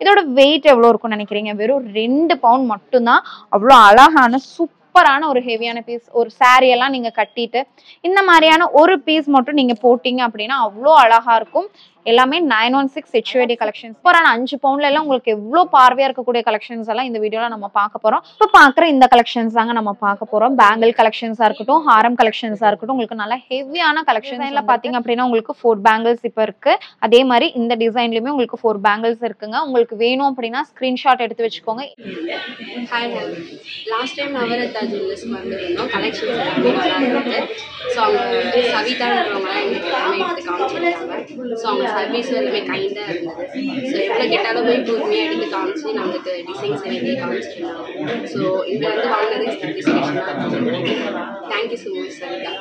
இதோட வெயிட் எவ்வளவு இருக்கும்னு நினைக்கிறீங்க? வெறும் 2 பவுண்ட் மட்டும் தான். அவ்வளவு அழகான சூப்பரான ஒரு ஹெவியான பீஸ். ஒரு சாரி எல்லாம் நீங்க கட்டிட்டு இந்த மாதிரியான ஒரு பீஸ் மட்டும் நீங்க போட்டீங்க அப்படின்னா அவ்வளோ அழகா இருக்கும். எல்லாமே 916 HUID கலெக்ஷன்ஸ். சூப்பரான 5 பவுண்ட்ல எல்லாம் உங்களுக்கு எவ்வளவு பார்வையா இருக்கக்கூடிய கலெக்ஷன்ஸ் எல்லாம் இந்த வீடியோல நம்ம பார்க்க போறோம். இப்ப பாக்குற இந்த கலெக்ஷன்ஸ் தாங்க நம்ம பார்க்க போறோம். பேங்கிள் கலெக்ஷன்ஸா இருக்கட்டும், ஹாரம் கலெக்ஷன்ஸா இருக்கட்டும், உங்களுக்கு நல்ல ஹெவியான கலெக்ஷன்ஸ்ல பாத்தீங்க அப்படின்னா உங்களுக்கு 4 பேங்கிள்ஸ் இப்ப இருக்கு. அதே மாதிரி இந்த டிசைன்லயுமே உங்களுக்கு 4 பேங்கிள்ஸ் இருக்குங்க. உங்களுக்கு வேணும் அப்படின்னா ஸ்கிரீன்ஷாட் எடுத்து வச்சுக்கோங்க. Hi ma'am, last time Navaratna ஜுவல்லர்ஸ்க்கு வந்திருந்தோம். கலெக்ஷன்ஸ் எல்லாமே நல்லா இருந்தது. ஸோ அவங்க சவிதான்றவங்களாம் எங்களுக்கு எல்லாமே எடுத்து காமிச்சிருந்தாங்க. ஸோ அவங்க சர்வீஸ் எல்லாமே கைண்டாக இருந்தது. ஸோ எவ்வளோ கேட்டாலும் போய் பொறுமையாக எடுத்து காமிச்சு நம்மளுக்கு டிசைன்ஸ் எல்லாமே காமிச்சிருந்தாங்க. ஸோ இங்கே வந்து வாங்கினது சாட்டிஸ்ஃபேக்ஷனாக இருந்தது. Thank you so much Savitha.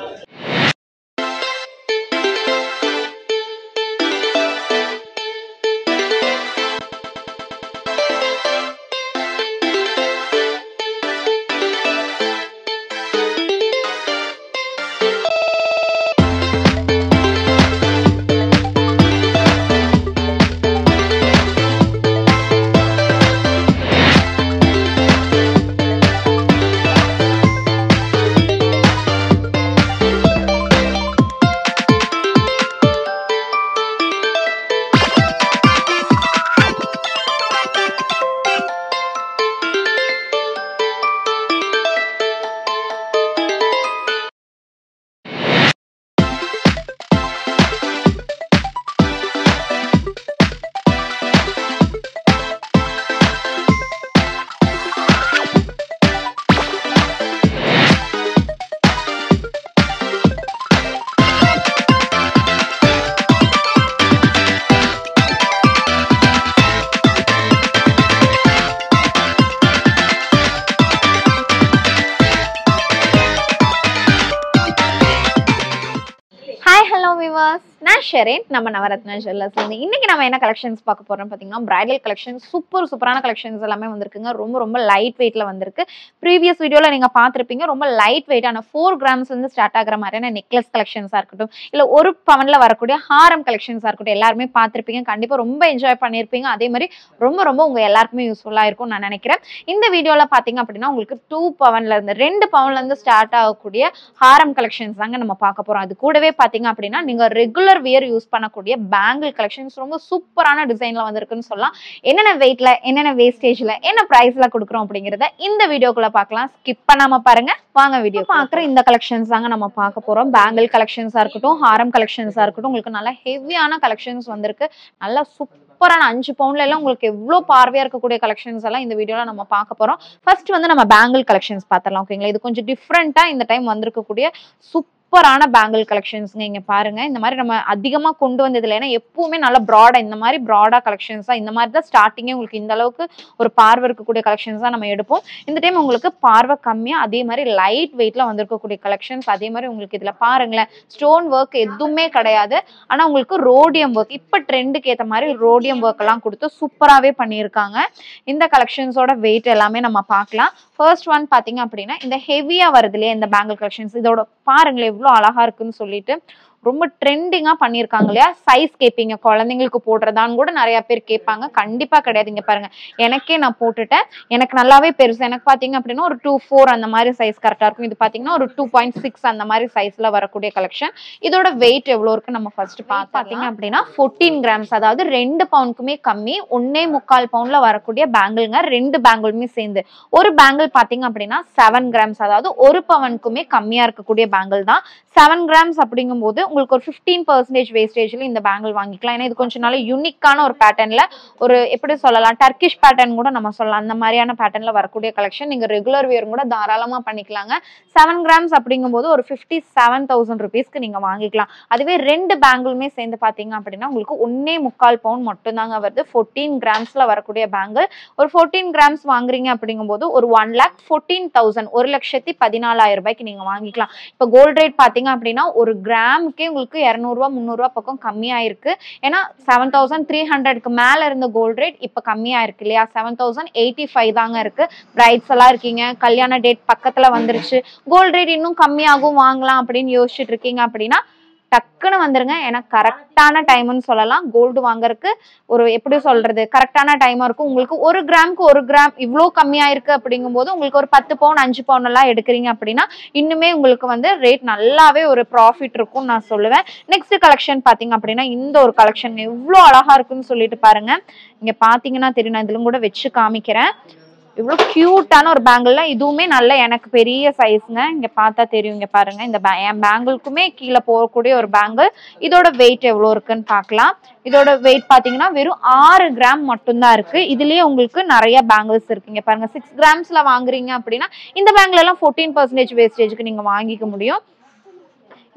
நான் ஷெரேன், நம்ம நவரத்னா ஜுவல்லர்ஸ்ல இருந்து. இன்னைக்கு நம்ம என்ன கலெக்ஷன்ஸ் பார்க்க போறோம் பாத்தீங்கன்னா பிரைடல் கலெக்ஷன்ஸ். சூப்பரான கலெக்ஷன்ஸ் எல்லாமே வந்திருக்குங்க. ரொம்ப லைட் வெயிட்ல வந்திருக்கு. ப்ரீவியஸ் வீடியோல நீங்க பாத்திருப்பீங்க. ரொம்ப லைட் வெயிட்டான 4 கிராம்ஸ்ல இருந்து ஸ்டார்ட் ஆகிற மாதிரியான நெக்லஸ் கலெக்ஷன்ஸா இருக்கட்டும், இல்ல ஒரு பவன்ல வரக்கூடிய ஹாரம் கலெக்ஷன்ஸா இருக்கட்டும், எல்லாருமே பார்த்திருப்பீங்க. கண்டிப்பா ரொம்ப என்ஜாய் பண்ணிருப்பீங்க. அதே மாதிரி ரொம்ப உங்க எல்லாருக்குமே யூஸ்ஃபுல்லா இருக்கும் நான் நினைக்கிறேன். இந்த வீடியோல பாத்தீங்க அப்படின்னா உங்களுக்கு 2 பவன்ல இருந்து 2 பவன்ல இருந்து ஸ்டார்ட் ஆகக்கூடிய ஹாரம் கலெக்ஷன்ஸ் தாங்க நம்ம பார்க்க போறோம். அது கூடவே பாத்தீங்க அப்படின்னா நீங்க ரெகுலர் வியர் யூஸ் பண்ணக்கூடிய பேங்கிள் கலெக்ஷன்ஸ் ரொம்ப சூப்பரான டிசைன்ல வந்திருக்குன்னு சொல்லலாம். என்னென்ன வெயிட்ல, என்னென்ன வேஸ்டேஜ்ல, என்ன பிரைஸ்ல கொடுக்குறோம் அப்படிங்கறத இந்த வீடியோக்குள்ள பார்க்கலாம். ஸ்கிப் பண்ணாம பாருங்க. வாங்க வீடியோ பார்க்குற இந்த கலெக்ஷன்ஸ் தாங்க நம்ம பார்க்க போறோம். பேங்கிள் கலெக்ஷன்ஸா இருக்கட்டும், ஹாரம் கலெக்ஷன்ஸா இருக்கட்டும், உங்களுக்கு நல்ல ஹெவியான கலெக்ஷன்ஸ் வந்திருக்கு. நல்ல சூப்பரான 5 பவுண்ட்ல எல்லாம் உங்களுக்கு எவ்வளவு பார்வையா இருக்கக்கூடிய கலெக்ஷன்ஸ் எல்லாம் இந்த வீடியோல நம்ம பார்க்க போறோம். ஃபர்ஸ்ட் வந்து நம்ம பேங்கிள் கலெக்ஷன்ஸ் பார்த்தலாம். ஓகேங்களா, இது கொஞ்சம் டிஃப்ரெண்டா இந்த டைம் வந்திருக்கக்கூடிய சூப்பரான பேங்கிள் கலெக்ஷன்ஸ்ங்க. இங்க பாருங்க, இந்த மாதிரி நம்ம அதிகமா கொண்டு வந்ததுல, ஏன்னா எப்பவுமே நல்ல ப்ராடா இந்த மாதிரி ப்ராடா கலெக்ஷன்ஸா இந்த மாதிரி தான் ஸ்டார்டிங்கே உங்களுக்கு இந்த அளவுக்கு ஒரு பார்வை இருக்கக்கூடிய கலெக்ஷன்ஸ் தான் நம்ம எடுப்போம். இந்த டைம் உங்களுக்கு பார்வை கம்மியா அதே மாதிரி லைட் வெயிட்ல வந்திருக்கக்கூடிய கலெக்ஷன்ஸ். அதே மாதிரி உங்களுக்கு இதுல பாருங்களேன், ஸ்டோன் ஒர்க் எதுவுமே கிடையாது. ஆனா உங்களுக்கு ரோடியம் ஒர்க், இப்ப ட்ரெண்டுக்கு ஏற்ற மாதிரி ரோடியம் ஒர்க் எல்லாம் கொடுத்து சூப்பராகவே பண்ணியிருக்காங்க. இந்த கலெக்ஷன்ஸோட வெயிட் எல்லாமே நம்ம பார்க்கலாம். ஃபர்ஸ்ட் ஒன் பாத்தீங்க அப்படின்னா இந்த ஹெவியா வருது இல்லையா இந்த பேங்கிள் கலெக்ஷன்ஸ், இதோட பாருங்களேன் எவ்வளவு அழகா இருக்குன்னு சொல்லிட்டு ரொம்ப ட்ரெண்டிங்கா பண்ணிருக்காங்க இல்லையா. சைஸ் கேட்பீங்க, குழந்தைங்களுக்கு போடுறதான்னு கூட நிறைய பேர் கேட்பாங்க. கண்டிப்பா கிடையாது. இங்க பாருங்க, எனக்கே நான் போட்டுட்டேன், எனக்கு நல்லாவே பெருசு. எனக்கு பாத்தீங்க அப்படின்னா ஒரு 2.4 அந்த மாதிரி சைஸ் கரெக்டா இருக்கும். இது பாத்தீங்கன்னா ஒரு 2.6 அந்த மாதிரி சைஸ்ல வரக்கூடிய கலெக்ஷன். இதோட வெயிட் எவ்வளவு இருக்கு நம்ம ஃபர்ஸ்ட் பாத்தீங்க அப்படின்னா 14 கிராம்ஸ், அதாவது 2 பவுண்டுக்குமே கம்மி. 1.25 பவுண்ட்ல வரக்கூடிய பேங்கிள்ங்க. 2 பேங்கிளுமே சேர்ந்து ஒரு பேங்கிள் பாத்தீங்க அப்படின்னா 7 கிராம்ஸ், அதாவது ஒரு பவனுக்குமே கம்மியா இருக்கக்கூடிய பேங்கிள் தான். 7 கிராம்ஸ் அப்படிங்கும் போது உங்களுக்கு ஒரு 15% வேஸ்டேஜ்ல இந்த பேங்கிள் வாங்கிக்கலாம். ஏன்னா இது கொஞ்சம் நல்ல யூனிக்கான ஒரு பேட்டர்ன்ல, ஒரு எப்படி சொல்லலாம், டர்க்கிஷ் பேட்டர்ன் கூட நம்ம சொல்லலாம். அந்த மாதிரியான பேட்டர்ன்ல வரக்கூடிய கலெக்ஷன். நீங்க ரெகுலர் வியர் கூட தாராளமா பண்ணிக்கலாங்க. 7 கிராம்ஸ் அப்படிங்கும் போது ஒரு 57,000 ருபீஸ்க்கு நீங்க வாங்கிக்கலாம். அதுவே 2 பேங்கிளுமே சேர்ந்து பாத்தீங்க அப்படின்னா உங்களுக்கு 1.25 பவுண்ட் மட்டும் தாங்க வருது. 14 கிராம்ஸ்ல வரக்கூடிய பேங்கிள். ஒரு 14 கிராம்ஸ் வாங்குறீங்க அப்படிங்கும் போது ஒரு 1,14,000, 1,14,000 ரூபாய்க்கு நீங்க வாங்கிக்கலாம். இப்ப கோல்ட் ரேட் பாத்தீங்க அப்படின்னா ஒரு கிராமுக்கு உங்களுக்கு 200 ரூபாய் 300 ரூபாய் பக்கம் கம்மியா இருக்கு. ஏன்னா 7,300க்கு மேல இருந்த கோல்ட் ரேட் இப்ப கம்மியா இருக்கு இல்லையா. 7,085 தாங்க இருக்கு. பிரைட்ஸ் எல்லாம் இருக்கீங்க, கல்யாண டேட் பக்கத்துல வந்துருச்சு, கோல்ட் ரேட் இன்னும் கம்மியாகும் வாங்கலாம் அப்படின்னு யோசிச்சுட்டு இருக்கீங்க அப்படின்னா டக்குன்னு வந்துருங்க. ஏன்னா கரெக்டான டைம்னு சொல்லலாம். கோல்டு வாங்குறதுக்கு ஒரு எப்படி சொல்றது, கரெக்டான டைமா இருக்கும். உங்களுக்கு 1 கிராமுக்கு 1 கிராம் இவ்வளோ கம்மியா இருக்கு அப்படிங்கும்போது உங்களுக்கு ஒரு 10 பவுன் 5 பவுன் எல்லாம் எடுக்கிறீங்க அப்படின்னா இன்னுமே உங்களுக்கு வந்து ரேட் நல்லாவே ஒரு ப்ராஃபிட் இருக்கும்னு நான் சொல்லுவேன். நெக்ஸ்ட் கலெக்ஷன் பாத்தீங்க அப்படின்னா இந்த ஒரு கலெக்ஷன் எவ்வளோ அழகா இருக்குன்னு சொல்லிட்டு பாருங்க. இங்க பாத்தீங்கன்னா தெரியும், நான் இதுல கூட வச்சு காமிக்கிறேன். இவ்வளவு கியூட்டான ஒரு பேங்கிள். இதுவுமே நல்ல எனக்கு பெரிய சைஸ்ங்க. இங்க பார்த்தா தெரியும். இங்க பாருங்க, இந்த என் பேங்கிள்க்குமே கீழே போகக்கூடிய ஒரு பேங்கிள். இதோட வெயிட் எவ்வளவு இருக்குன்னு பார்க்கலாம். இதோட வெயிட் பாத்தீங்கன்னா வெறும் 6 கிராம் மட்டும்தான் இருக்கு. இதுலயே உங்களுக்கு நிறைய பேங்கிள்ஸ் இருக்குங்க. பாருங்க 6 கிராம்ஸ்ல வாங்குறீங்க அப்படின்னா இந்த பேங்கிள் எல்லாம் 14% வேஸ்டேஜ்க்கு நீங்க வாங்கிக்க முடியும்.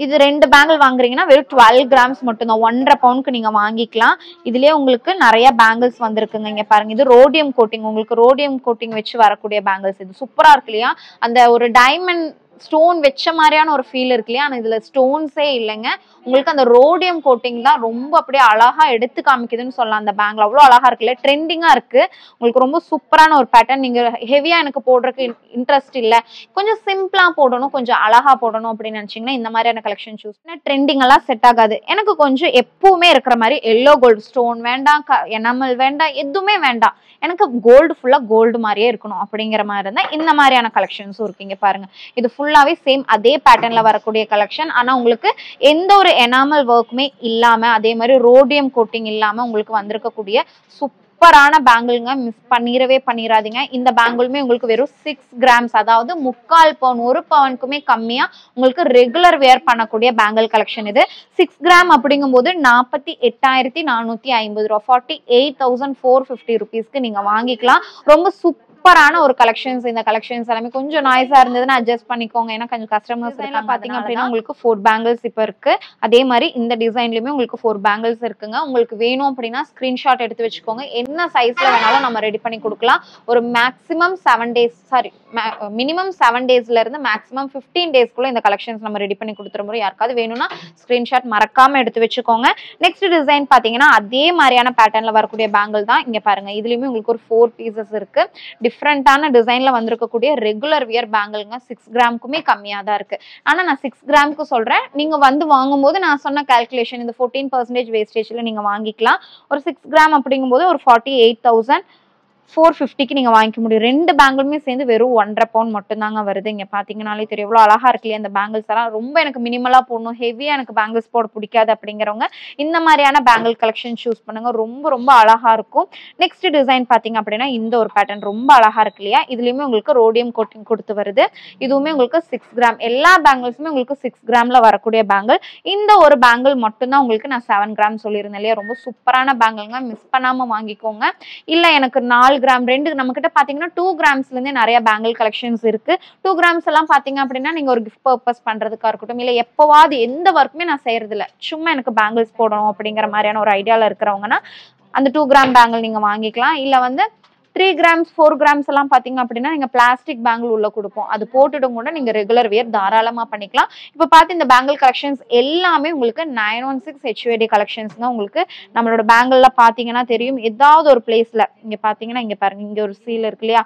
இது 2 பேங்கிள் வாங்குறீங்கன்னா வெறும் 12 கிராம்ஸ் மட்டும்தான், 1.5 பவுனுக்கு நீங்க வாங்கிக்கலாம். இதுலயே உங்களுக்கு நிறைய பேங்கிள்ஸ் வந்திருக்குங்க. இங்க பாருங்க, இது ரோடியம் கோட்டிங், உங்களுக்கு ரோடியம் கோட்டிங் வச்சு வரக்கூடிய பேங்கிள்ஸ். இது சூப்பரா இருக்கு இல்லையா? அந்த ஒரு டைமண்ட் ஸ்டோன் வச்ச மாதிரியான ஒரு ஃபீல் இருக்கு இல்லையா? ஆனா இதுல ஸ்டோன்ஸே இல்லைங்க. உங்களுக்கு அந்த ரோடியம் கோட்டிங் தான் ரொம்ப அப்படியே அழகா எடுத்து காமிக்குதுன்னு சொல்லலாம். அந்த பேங்கிள் அவ்வளோ அழகா இருக்குல்ல, ட்ரெண்டிங்கா இருக்கு. உங்களுக்கு ரொம்ப சூப்பரான ஒரு பேட்டர்ன். நீங்க ஹெவியா எனக்கு போடுறதுக்கு இன்ட்ரெஸ்ட் இல்ல, கொஞ்சம் சிம்பிளா போடணும், கொஞ்சம் அழகா போடணும் அப்படின்னு நினைச்சீங்கன்னா இந்த மாதிரியான கலெக்ஷன் சூஸ் பண்ண. ட்ரெண்டிங் எல்லாம் செட் ஆகாது. எனக்கு கொஞ்சம் எப்பவுமே இருக்கிற மாதிரி எல்லோ கோல்டு ஸ்டோன் வேண்டாம், எனாமல் வேண்டாம், எதுவுமே வேண்டாம், எனக்கு கோல்டு ஃபுல்லா கோல்டு மாதிரியே இருக்கணும் அப்படிங்கிற மாதிரி இருந்தா இந்த மாதிரியான கலெக்ஷன்ஸும் இருக்குங்க. பாருங்க, இது ஃபுல்லாவே சேம் அதே பேட்டர்ன்ல வரக்கூடிய கலெக்ஷன். ஆனா உங்களுக்கு எந்த ஒரு எனாமல் ஒர்க்குமே இல்லாம அதே மாதிரி ரோடியம் கோட்டிங் இல்லாம உங்களுக்கு வந்திருக்கக்கூடிய சூப்பரான பேங்கிள்ங்க. மிஸ் பண்ணிடாதீங்க. இந்த பேங்கிளுமே உங்களுக்கு வெறும் 6 கிராம்ஸ், அதாவது 3/4 பவுன், 1 பவுனுக்குமே கம்மியா உங்களுக்கு ரெகுலர் வேர் பண்ணக்கூடிய பேங்கிள் கலெக்ஷன். இது 6 கிராம் அப்படிங்கும்போது 48,450 ரூபா, 48,450 ருபீஸ்க்கு நீங்க வாங்கிக்கலாம். ரொம்ப சூப்பரான ஒரு கலெக்ஷன்ஸ். இந்த கலெக்ஷன்ஸ் எல்லாமே கொஞ்சம் நாய்ஸா இருந்ததுன்னா அட்ஜஸ்ட் பண்ணிக்கோங்க. ஏன்னா கொஞ்சம் கஸ்டமர்ஸ் எல்லாம் பாத்தீங்க அப்படின்னா உங்களுக்கு 4 பேங்கிள்ஸ் இப்ப இருக்கு. அதே மாதிரி இந்த டிசைன்லயுமே உங்களுக்கு 4 பேங்கிள்ஸ் இருக்குங்க. உங்களுக்கு வேணும் அப்படின்னா ஸ்கிரீன்ஷாட் எடுத்து வச்சுக்கோங்க. என்ன சைஸ்ல வேணாலும் நம்ம ரெடி பண்ணி கொடுக்கலாம். ஒரு மேக்ஸிமம் 7 டேஸ், சாரி மினிமம் 7 டேஸ்ல இருந்து மேக்ஸிமம் 15 டேஸ்க்குள்ள இந்த கலெக்ஷன்ஸ் நம்ம ரெடி பண்ணி கொடுத்துருவோம். யாருக்காவது வேணும்னா ஸ்கிரீன்ஷாட் மறக்காம எடுத்து வச்சுக்கோங்க. நெக்ஸ்ட் டிசைன் பாத்தீங்கன்னா அதே மாதிரியான பேட்டர்ன்ல வரக்கூடிய பேங்கிள் தான். இங்க பாருங்க, இதுலயுமே உங்களுக்கு ஒரு 4 பீசஸ் இருக்கு. டிஃப்ரெண்டான டிசைன்ல வந்திருக்கக்கூடிய ரெகுலர் வியர் பேங்கிள்ங்க. 6 கிராமுக்குமே கம்மியா தான் இருக்கு. ஆனா நான் 6 கிராமுக்கு சொல்றேன், நீங்க வந்து வாங்கும்போது நான் சொன்ன கால்குலேஷன் இந்த 14% வேஸ்டேஜ்ல நீங்க வாங்கிக்கலாம். ஒரு 6 கிராம் அப்படிங்கும்போது ஒரு 48,450க்கு நீங்க வாங்கிக்க முடியும். 2 பேங்கிளுமே சேர்ந்து வெறும் 1.5 பவுன் மட்டும் தாங்க வருது. இங்க பாத்தீங்கன்னாலே தெரியும் எவ்வளவு அழகா இருக்கு இல்லையா? இந்த பேங்கிள்ஸ் எல்லாம் ரொம்ப எனக்கு மினிமலா போடணும், ஹெவியா எனக்கு பேங்கிள்ஸ் போட பிடிக்காது அப்படிங்கிறவங்க இந்த மாதிரியான பேங்கிள் கலெக்ஷன் சூஸ் பண்ணுங்க. ரொம்ப ரொம்ப அழகா இருக்கும். நெக்ஸ்ட் டிசைன் பாத்தீங்க அப்படின்னா இந்த ஒரு பேட்டர்ன் ரொம்ப அழகா இருக்கு இல்லையா? இதுலயுமே உங்களுக்கு ரோடியம் கோட்டிங் கொடுத்து வருது. இதுவுமே உங்களுக்கு 6 கிராம். எல்லா பேங்கிள்ஸுமே உங்களுக்கு 6 கிராம்ல வரக்கூடிய பேங்கிள். இந்த ஒரு பேங்கிள் மட்டும் தான் உங்களுக்கு நான் 7 கிராம் சொல்லியிருந்தேன் இல்லையா? ரொம்ப சூப்பரான பேங்கிள்ங்க, மிஸ் பண்ணாம வாங்கிக்கோங்க. இல்ல எனக்கு 4 கிராம் 2 நம்ம கிட்ட பாத்தீங்கன்னா 2 கிராம்ஸ்ல இருந்தே நிறைய பேங்கிள் கலெக்ஷன்ஸ் இருக்கு. 2 கிராம்ஸ் எல்லாம் பாத்தீங்க அப்படின்னா நீங்க ஒரு கிஃப்ட் பர்பஸ் பண்றதுக்கா இருக்கட்டும், இல்ல எப்பவாவது எந்த ஒர்க்குமே நான் செய்யறது இல்ல, சும்மா எனக்கு பேங்கிள்ஸ் போடணும் அப்படிங்கிற மாதிரியான ஒரு ஐடியால இருக்கிறவங்கன்னா அந்த 2 கிராம் பேங்கிள் நீங்க வாங்கிக்கலாம். இல்ல வந்து 3 கிராம்ஸ் 4 கிராம்ஸ் எல்லாம் பாத்தீங்க அப்படின்னா நீங்க பிளாஸ்டிக் பேங்கிள் உள்ள கொடுப்போம், அது போட்டுட்டும் கூட நீங்க ரெகுலர் வியர் தாராளமா பண்ணிக்கலாம். இப்ப பார்த்து இந்த பேங்கிள் கலெக்ஷன்ஸ் எல்லாமே உங்களுக்கு 916 HUID கலெக்ஷன்ஸ் தான். உங்களுக்கு நம்மளோட பேங்கிள்ல பாத்தீங்கன்னா தெரியும், ஏதாவது ஒரு பிளேஸ்ல இங்க பாத்தீங்கன்னா இங்க பாருங்க, இங்க ஒரு சீல் இருக்கு இல்லையா?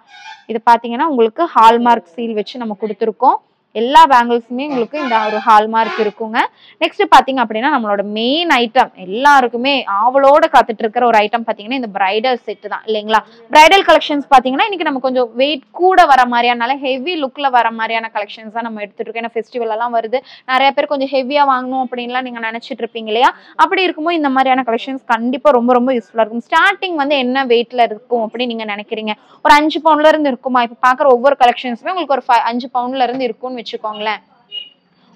இது பாத்தீங்கன்னா உங்களுக்கு ஹால்மார்க் சீல் வச்சு நம்ம கொடுத்துருக்கோம். எல்லா பேங்கிள்ஸுமே உங்களுக்கு இந்த ஒரு ஹால்மார்க் இருக்குங்க. நெக்ஸ்ட் பாத்தீங்க அப்படின்னா நம்மளோட மெயின் ஐட்டம், எல்லாருக்குமே ஆவலோட காத்துட்டு இருக்கிற ஒரு ஐட்டம் பாத்தீங்கன்னா இந்த பிரைடல் செட் தான் இல்லைங்களா? பிரைடல் கலெக்ஷன்ஸ் பாத்தீங்கன்னா இன்னைக்கு நம்ம கொஞ்சம் வெயிட் கூட வர மாதிரியான ஹெவி லுக்ல வர மாதிரியான கலெக்ஷன்ஸ் தான் நம்ம எடுத்துட்டு இருக்கோம். ஏன்னா ஃபெஸ்டிவல் எல்லாம் வருது, நிறைய பேர் கொஞ்சம் ஹெவியா வாங்கணும் அப்படின்லாம் நீங்க நினைச்சிட்டு இருப்பீங்க இல்லையா? அப்படி இருக்கும்போது இந்த மாதிரியான கலெக்ஷன்ஸ் கண்டிப்பா ரொம்ப ரொம்ப யூஸ்ஃபுல்லா இருக்கும். ஸ்டார்டிங் வந்து என்ன வெயிட்ல இருக்கும் அப்படின்னு நீங்க நினைக்கிறீங்க? ஒரு 5 பவுண்ட்ல இருந்து இருக்குமா? இப்ப பாக்குற ஒவ்வொரு கலெக்ஷன்ஸுமே உங்களுக்கு ஒரு 5 பவுண்ட்ல இருந்து இருக்கும்னு வச்சுக்கோங்களேன்.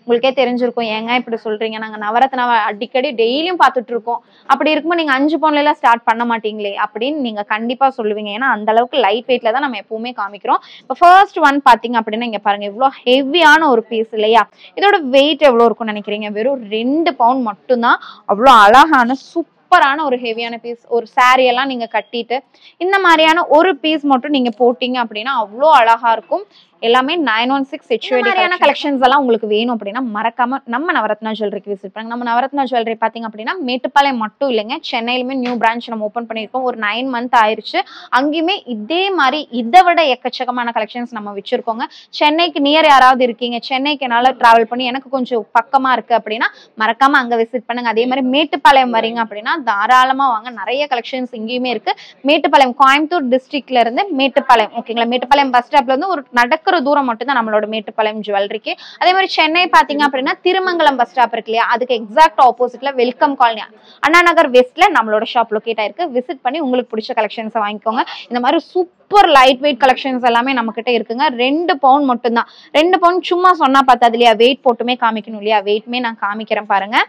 உங்களுக்கே தெரிஞ்சிருக்கும், ஏங்க இப்படி சொல்றீங்க, நாங்க நவரத்னாவை அடிக்கடி டெய்லியும் பார்த்துட்டு இருக்கோம், அப்படி இருக்கும்போது நீங்க 5 பவுண்ட்ல எல்லாம் ஸ்டார்ட் பண்ண மாட்டீங்களே அப்படின்னு நீங்க கண்டிப்பா சொல்லுவீங்க. ஏன்னா அந்த அளவுக்கு லைட் வெயிட்ல தான் நம்ம எப்பவுமே காமிக்கிறோம். இப்போ ஃபர்ஸ்ட் ஒன் பாத்தீங்க அப்படின்னா இங்க பாருங்க, இவ்வளவு ஹெவியான ஒரு பீஸ் இல்லையா? இதோட வெயிட் எவ்வளவு இருக்கும்னு நினைக்கிறீங்க? வெறும் 2 பவுண்ட் மட்டும்தான். அவ்வளவு அழகான சூப்பரான ஒரு ஹெவியான பீஸ். ஒரு சாரி எல்லாம் நீங்க கட்டிட்டு இந்த மாதிரியான ஒரு பீஸ் மட்டும் நீங்க போட்டீங்க அப்படின்னா அவ்வளோ அழகா இருக்கும். எல்லாமே 916 HUID கலெக்ஷன்ஸ் எல்லாம் உங்களுக்கு வேணும் அப்படின்னா மறக்காம நம்ம நவரத்னா ஜுவல்லரிக்கு விசிட் பண்ணுங்க. நம்ம நவரத்னா ஜுவல்லரி பாத்தீங்க அப்படின்னா மேட்டுப்பாளையம் மட்டும் இல்லைங்க, சென்னையிலுமே நியூ பிரான்ச் நம்ம ஓப்பன் பண்ணியிருக்கோம். ஒரு 9 month ஆயிருச்சு. அங்கேயுமே இதே மாதிரி இதை விட எக்கச்சக்கமான கலெக்ஷன்ஸ் நம்ம வச்சிருக்கோங்க. சென்னைக்கு நியர் யாராவது இருக்கீங்க, சென்னைக்கு என்னால டிராவல் பண்ணி எனக்கு கொஞ்சம் பக்கமா இருக்கு அப்படின்னா மறக்காம அங்க விசிட் பண்ணுங்க. அதே மாதிரி மேட்டுப்பாளையம் வரீங்க அப்படின்னா தாராளமா வாங்க, நிறைய கலெக்ஷன்ஸ் இங்கேயுமே இருக்கு. மேட்டுப்பாளையம் கோயம்புத்தூர் டிஸ்ட்ரிக்ட்ல இருந்து மேட்டுப்பாளையம், ஓகேங்களா, மேட்டுப்பாளையம் பஸ் ஸ்டாப்ல இருந்து ஒரு நடக்கிற தூரம் மட்டும் தான் நம்மளோட மேட்டுப்பாளையம் ஜுவல்லரிக்கு. அதே மாதிரி சென்னை பாத்தீங்க அப்படின்னா திருமங்கலம் பஸ் ஸ்டாப் இருக்கு இல்லையா, அதுக்கு எக்ஸாக்ட் ஆப்போசிட்ல வெல்கம் காலனி அண்ணா நகர் வெஸ்ட்ல நம்மளோட ஷாப் லொகேட் ஆயிருக்கு. விசிட் பண்ணி உங்களுக்கு பிடிச்ச கலெக்ஷன்ஸ் வாங்கிக்கோங்க. இந்த மாதிரி சூப்பர் லைட் வெயிட் கலெக்ஷன்ஸ் எல்லாமே நம்ம கிட்ட இருக்குங்க. 2 பவுன் மட்டும் தான். 2 பவுன் சும்மா சொன்னா பார்த்தது இல்லையா, வெயிட் போட்டுமே காமிக்கணும் இல்லையா, வெயிட்மே நான் காமிக்கிறேன் பாருங்க.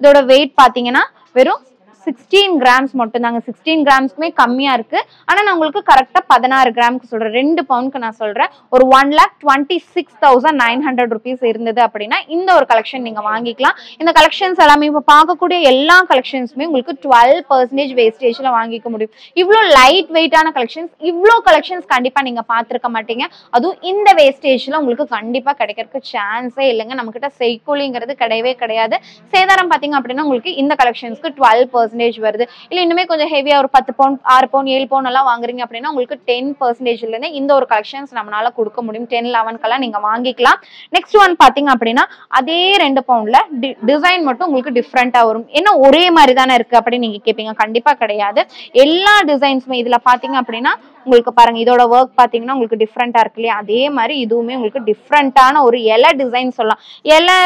இதோட வெயிட் பாத்தீங்கன்னா வெறும் 16 கிராம்ஸ் மட்டும் தாங்க. 16 கிராம்ஸ்க்குமே கம்மியா இருக்கு. ஆனா நான் உங்களுக்கு கரெக்டா 16 கிராமுக்கு சொல்றேன். 2 பவுனுக்கு நான் சொல்றேன். ஒரு 1,26,900 rupees இருந்தது அப்படின்னா இந்த ஒரு கலெக்ஷன் நீங்க வாங்கிக்கலாம். இந்த கலெக்ஷன்ஸ் எல்லாமே இப்ப பார்க்கக்கூடிய எல்லா கலெக்ஷன்ஸுமே உங்களுக்கு 12% வேஸ்டேஜ்ல வாங்கிக்க முடியும். இவ்வளோ லைட் வெயிட்டான கலெக்ஷன்ஸ், இவ்வளோ கலெக்ஷன்ஸ் கண்டிப்பா நீங்க பார்த்திருக்க மாட்டீங்க. அதுவும் இந்த வேஸ்டேஜ்ல உங்களுக்கு கண்டிப்பா கிடைக்கிறதுக்கு சான்ஸே இல்லைங்க. நம்ம கிட்ட செய்கூலிங்கிறது கிடையவே கிடையாது. சேதாரம் பாத்தீங்க அப்படின்னா உங்களுக்கு இந்த கலெக்ஷன்ஸ்க்கு 12% வருது. இல்ல இன்னுமே கொஞ்சம் ஹெவியா ஒரு 10 பவுன் 6 பவுன் 7 பவுன் எல்லாம் வாங்குறீங்க அப்படின்னா உங்களுக்கு 10% இருந்து இந்த ஒரு கலெக்ஷன்ஸ் நம்மளால கொடுக்க முடியும். 10-11 நீங்க வாங்கிக்கலாம். நெக்ஸ்ட் ஒன் பாத்தீங்க அப்படின்னா அதே 2 பவுண்ட்ல டிசைன் மட்டும் உங்களுக்கு டிஃப்ரெண்டா வரும். ஏன்னா ஒரே மாதிரி தானே இருக்கு அப்படின்னு நீங்க கேட்பீங்க. கண்டிப்பா கிடையாது. எல்லா டிசைன்ஸுமே இதுல பாத்தீங்க அப்படின்னா உங்களுக்கு பாருங்க, இதோட ஒர்க் பாத்தீங்கன்னா உங்களுக்கு டிஃப்ரெண்டா இருக்கு இல்லையா, அதே மாதிரி இதுவுமே உங்களுக்கு டிஃப்ரெண்டான ஒரு இலை டிசைன் சொல்லலாம். இலை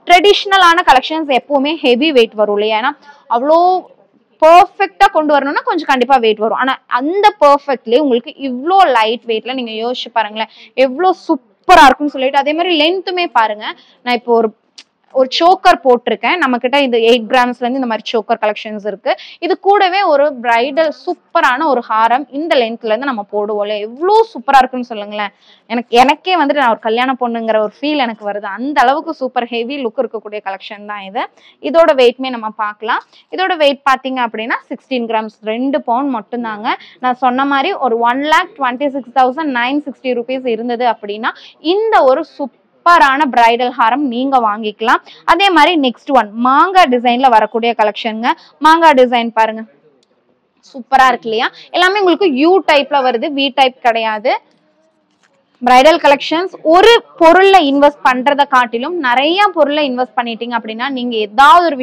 ட்ரெடிஷ்னலான கலெக்ஷன்ஸ் எப்பவுமே ஹெவி வெயிட் வரும் இல்லையா, ஏன்னா அவ்வளோ பர்ஃபெக்டா கொண்டு வரணும்னா கொஞ்சம் கண்டிப்பா வெயிட் வரும். ஆனா அந்த பர்ஃபெக்ட்லயே உங்களுக்கு இவ்வளோ லைட் வெயிட்ல நீங்க யோசிச்சு பாருங்களேன் எவ்வளோ சூப்பரா இருக்கும்னு சொல்லிட்டு. அதே மாதிரி லென்த்துமே பாருங்க, நான் இப்போ ஒரு சோக்கர் போட்டிருக்கேன். நம்ம கிட்ட இந்த 8 கிராம்ஸ்ல இருந்து இந்த மாதிரி சோக்கர் கலெக்ஷன்ஸ் இருக்கு. இது கூடவே ஒரு பிரைடல் சூப்பரான ஒரு ஹாரம் இந்த லென்த்ல இருந்து நம்ம போடுவோம்ல, எவ்வளவு சூப்பரா இருக்குன்னு சொல்லுங்களேன். எனக்கே வந்துட்டு நான் ஒரு கல்யாண பொண்ணுங்கிற ஒரு ஃபீல் எனக்கு வருது. அந்த அளவுக்கு சூப்பர் ஹெவி லுக் இருக்கக்கூடிய கலெக்ஷன் தான் இது. இதோட வெயிட்மே நம்ம பார்க்கலாம். இதோட வெயிட் பாத்தீங்க அப்படின்னா 16 கிராம்ஸ், 2 பவுண்ட் மட்டும் தாங்க. நான் சொன்ன மாதிரி ஒரு 1,26,960 rupees இருந்தது அப்படின்னா இந்த ஒரு சூப்பரான பிரைடல் ஹாரம் நீங்க வாங்கிக்கலாம். அதே மாதிரி நெக்ஸ்ட் ஒன் மாங்கா டிசைன்ல வரக்கூடிய கலெக்ஷனுங்க. மாங்கா டிசைன் பாருங்க சூப்பரா இருக்கு இல்லையா, எல்லாமே உங்களுக்கு யூ டைப்ல வருது, வி டைப் கிடையாது. பிரைடல் கலெக்ஷன்ஸ் ஒரு பொருள்ல இன்வெஸ்ட் பண்றதை காட்டிலும் நிறைய பொருள்ல இன்வெஸ்ட் பண்ணிட்டீங்க அப்படின்னா நீங்க ஏதாவது ஒரு